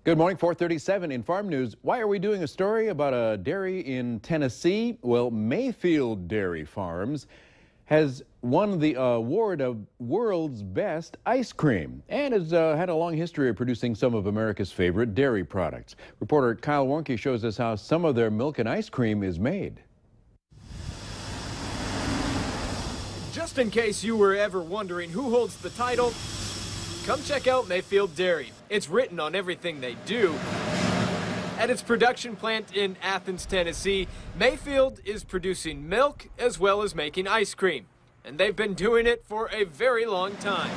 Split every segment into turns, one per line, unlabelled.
Good morning, 4:37 in Farm News. Why are we doing a story about a dairy in Tennessee? Well, Mayfield Dairy Farms has won the award of world's best ice cream and has had a long history of producing some of America's favorite dairy products. Reporter Kyle Warnke shows us how some of their milk and ice cream is made.
Just in case you were ever wondering who holds the title, come check out Mayfield Dairy. It's written on everything they do. At its production plant in Athens, Tennessee, Mayfield is producing milk as well as making ice cream. And they've been doing it for a very long time.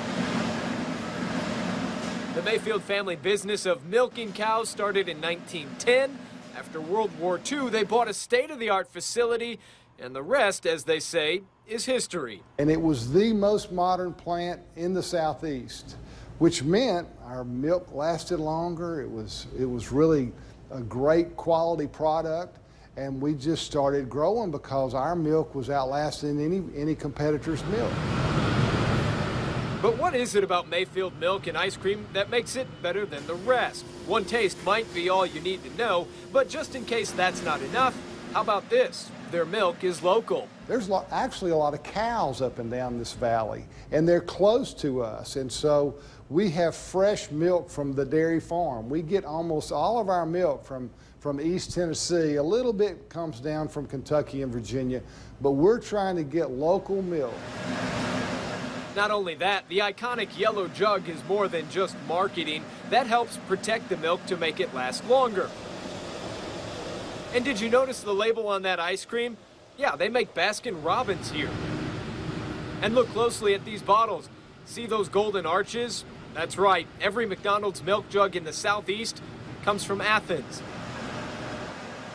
The Mayfield family business of milking cows started in 1910. After World War II, they bought a state-of-the-art facility, and the rest, as they say, is history.
And it was the most modern plant in the Southeast, which meant our milk lasted longer. It was really a great quality product, and we just started growing because our milk was outlasting any competitor's milk.
But what is it about Mayfield milk and ice cream that makes it better than the rest? One taste might be all you need to know, but just in case that's not enough, how about this? Their milk is local.
There's actually a lot of cows up and down this valley, and they're close to us, and so we have fresh milk from the dairy farm. We get almost all of our milk from East Tennessee. A little bit comes down from Kentucky and Virginia, but we're trying to get local milk.
Not only that, the iconic yellow jug is more than just marketing. That helps protect the milk to make it last longer. And did you notice the label on that ice cream? Yeah, they make Baskin-Robbins here. And look closely at these bottles. See those golden arches? That's right, every McDonald's milk jug in the Southeast comes from Athens.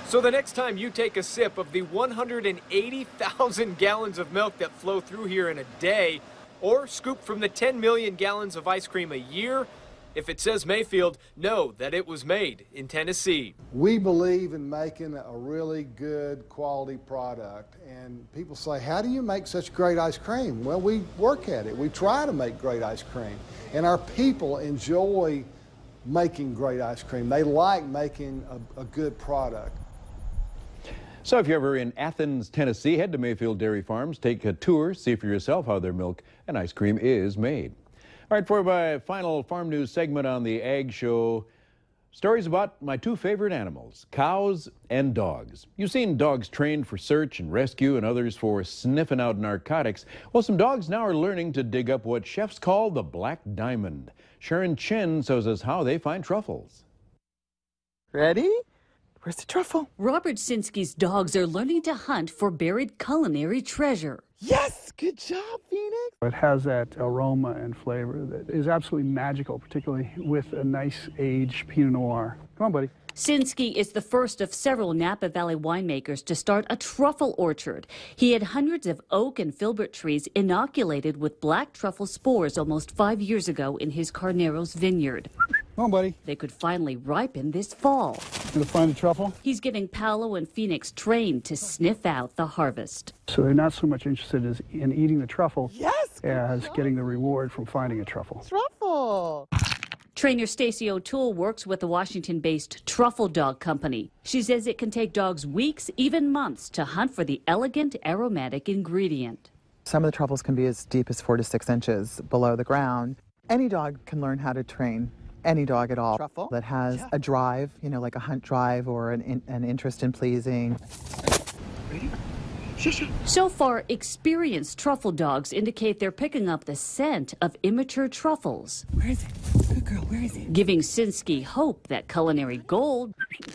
So the next time you take a sip of the 180,000 gallons of milk that flow through here in a day, or scoop from the 10 million gallons of ice cream a year, if it says Mayfield, know that it was made in Tennessee.
We believe in making a really good quality product, and people say, how do you make such great ice cream? Well, we work at it. We try to make great ice cream, and our people enjoy making great ice cream. They like making a good product.
So if you're ever in Athens, Tennessee, head to Mayfield Dairy Farms, take a tour, see for yourself how their milk and ice cream is made. All right, for my final farm news segment on the Ag Show, stories about my two favorite animals, cows and dogs. You've seen dogs trained for search and rescue and others for sniffing out narcotics. Well, some dogs now are learning to dig up what chefs call the black diamond. Sharon Chen shows us how they find truffles.
Ready? Where's the truffle?
Robert Sinski's dogs are learning to hunt for buried culinary treasure.
Yes! Good job, Phoenix!
It has that aroma and flavor that is absolutely magical, particularly with a nice aged Pinot Noir. Come on, buddy.
Sinski is the first of several Napa Valley winemakers to start a truffle orchard. He had hundreds of oak and filbert trees inoculated with black truffle spores almost 5 years ago in his Carneros vineyard.
Come on, buddy.
They could finally ripen this fall.
Gonna find a truffle?
He's getting Paolo and Phoenix trained to sniff out the harvest.
So they're not so much interested in eating the truffle as
job.
getting the reward from finding a truffle.
Truffle!
Trainer Stacy O'Toole works with the Washington-based Truffle Dog Company. She says it can take dogs weeks, even months, to hunt for the elegant, aromatic ingredient.
Some of the truffles can be as deep as 4 to 6 inches below the ground. Any dog can learn how to train any dog at all truffle that has a drive, you know, like a hunt drive or an interest in pleasing.
Ready?
So far, experienced truffle dogs indicate they're picking up the scent of immature truffles.
Where is it? Good girl, where is it?
Giving Sinski hope that culinary gold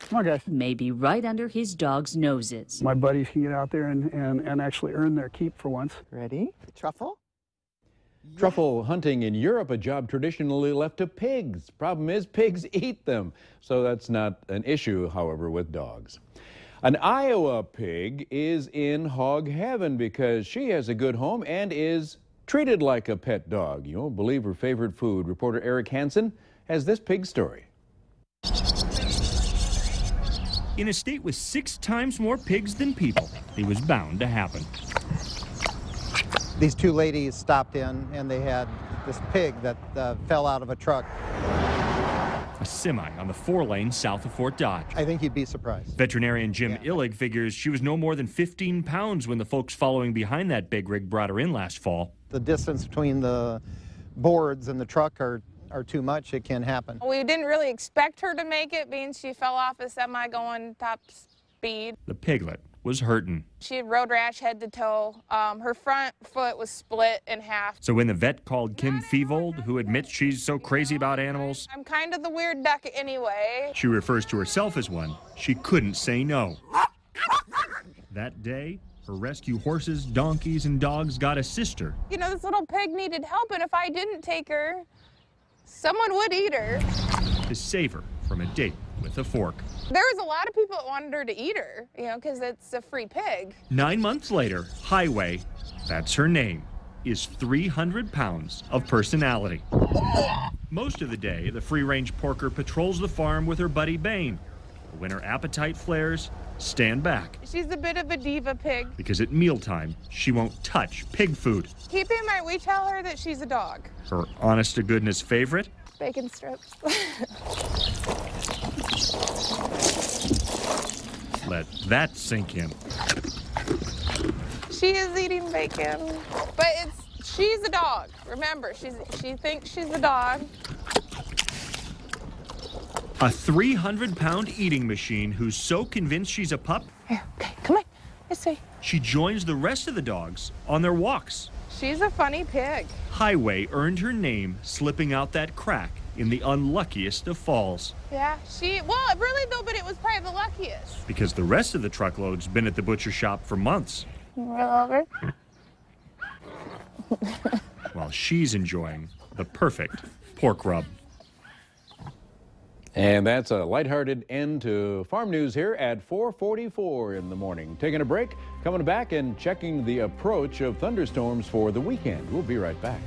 Come on, guys.
may be right under his dog's noses.
My buddies can get out there and actually earn their keep for once.
Ready? Truffle?
Truffle hunting in Europe, a job traditionally left to pigs. Problem is, pigs eat them. So that's not an issue, however, with dogs. An Iowa pig is in hog heaven because she has a good home and is treated like a pet dog. You won't believe her favorite food. Reporter Eric Hansen has this pig story.
In a state with 6 times more pigs than people, it was bound to happen.
These two ladies stopped in and they had this pig that fell out of a truck.
A semi on the 4-lane south of Fort Dodge.
I think you'd be surprised.
Veterinarian Jim Illig figures she was no more than 15 pounds when the folks following behind that big rig brought her in last fall.
The distance between the boards and the truck are too much. It can happen.
We didn't really expect her to make it, being she fell off a semi going top speed.
The piglet was hurting.
She had road rash head to toe. Her front foot was split in half.
So when the vet called Kim Feevold, who admits she's so crazy about animals,
I'm kind of the weird duck anyway.
she refers to herself as one, she couldn't say no. That day, her rescue horses, donkeys, and dogs got a sister.
You know, this little pig needed help, and if I didn't take her, someone would eat her.
To save her from a date with a fork.
There was a lot of people that wanted her to eat her, you know, because it's a free pig.
9 months later, Highway, that's her name, is 300 pounds of personality. Most of the day, the free-range porker patrols the farm with her buddy Bane. When her appetite flares, stand back.
She's a bit of a diva pig.
Because at mealtime, she won't touch pig food.
Keep in mind, we tell her that she's a dog.
Her honest-to-goodness favorite?
Bacon strips.
Let that sink in.
She is eating bacon, but she's a dog. Remember, she thinks she's a dog.
A 300-pound eating machine who's so convinced she's a pup,
Here, okay, come on, this way.
she joins the rest of the dogs on their walks.
She's a funny pig.
Highway earned her name slipping out that crack in the unluckiest of falls.
Yeah, well, really though, but it was probably the luckiest.
Because the rest of the truckload's been at the butcher shop for months.
Roll over.
While she's enjoying the perfect pork rub.
And that's a lighthearted end to Farm News here at 4:44 in the morning. Taking a break, coming back and checking the approach of thunderstorms for the weekend. We'll be right back.